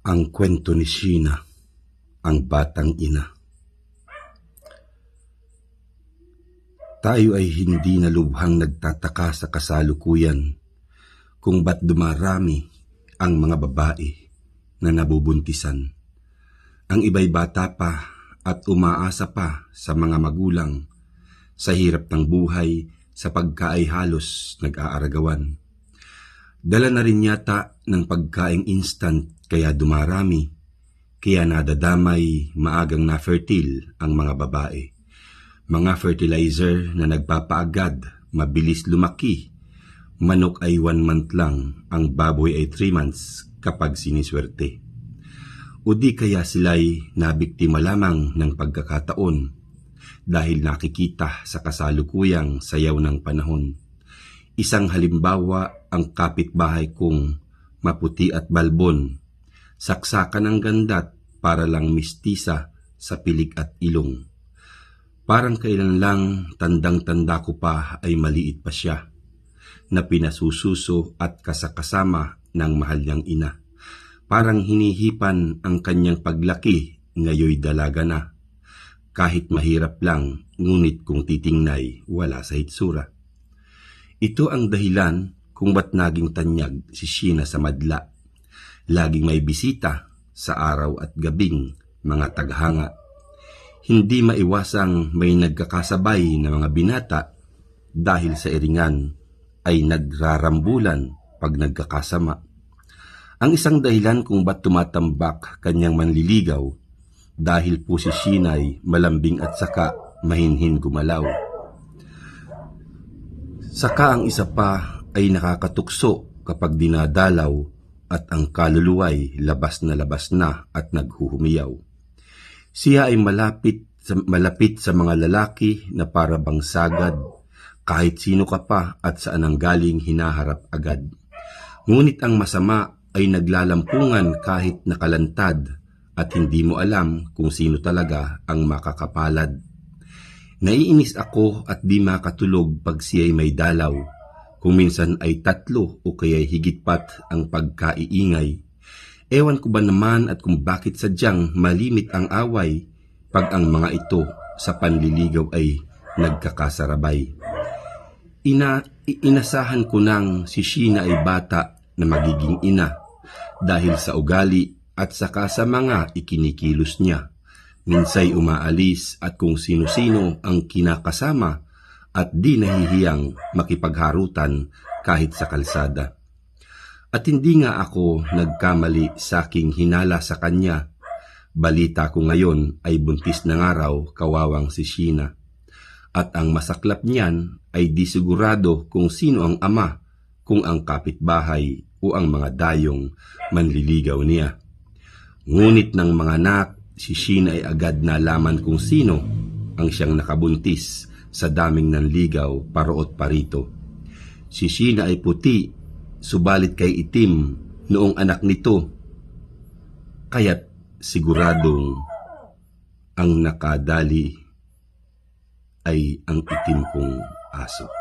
Ang kwento ni Sheena, ang batang ina. Tayo ay hindi na lubhang nagtataka sa kasalukuyan kung ba't dumarami ang mga babae na nabubuntisan. Ang iba'y bata pa at umaasa pa sa mga magulang sa hirap ng buhay sa pagkaay halos nag-aaragawan. Dala na rin yata ng pagkaing instant kaya dumarami, kaya nadadamay maagang na-fertile ang mga babae. Mga fertilizer na nagpapaagad, mabilis lumaki. Manok ay 1 month lang, ang baboy ay 3 months kapag siniswerte. O di kaya sila'y nabiktima lamang ng pagkakataon dahil nakikita sa kasalukuyang sayaw ng panahon. Isang halimbawa ang kapitbahay kong maputi at balbon, saksakan ng gandat para lang mistisa sa pilik at ilong. Parang kailan lang tandang-tanda ko pa ay maliit pa siya, na pinasususo at kasakasama ng mahal niyang ina. Parang hinihipan ang kanyang paglaki, ngayoy dalaga na. Kahit mahirap lang, ngunit kung titingnay, wala sa hitsura. Ito ang dahilan kung ba't naging tanyag si Sheena sa madla. Laging may bisita sa araw at gabing mga taghanga. Hindi maiwasang may nagkakasabay na mga binata dahil sa iringan ay nagrarambulan pag nagkakasama. Ang isang dahilan kung ba't tumatambak kanyang manliligaw dahil po si Sheena ay malambing at saka mahinhin gumalaw. Saka ang isa pa ay nakakatukso kapag dinadalaw at ang kaluluwa'y labas na at naghuhumiyaw. Siya ay malapit sa mga lalaki na para bang sagad, kahit sino ka pa at saan ang galing hinaharap agad. Ngunit ang masama ay naglalampungan kahit nakalantad at hindi mo alam kung sino talaga ang makakapalad. Naiinis ako at di makatulog pag siya'y may dalaw, kung minsan ay 3 o kaya'y higit pat ang pagkaiingay. Ewan ko ba naman at kung bakit sadyang malimit ang away pag ang mga ito sa panliligaw ay nagkakasarabay. Inasahan ko nang si Sheena ay bata na magiging ina dahil sa ugali at saka sa mga ikinikilos niya. Minsay umaalis at kung sino-sino ang kinakasama at di nahihiyang makipagharutan kahit sa kalsada. At hindi nga ako nagkamali sa aking hinala sa kanya. Balita ko ngayon ay buntis na nga raw kawawang si Sheena. At ang masaklap niyan ay di sigurado kung sino ang ama, kung ang kapitbahay o ang mga dayong manliligaw niya. Ngunit ng mga anak, si Sheena ay agad nalaman kung sino ang siyang nakabuntis sa daming nanligaw paro't parito. Si Sheena ay puti, subalit kay itim noong anak nito, kaya't siguradong ang nakadali ay ang itim kong aso.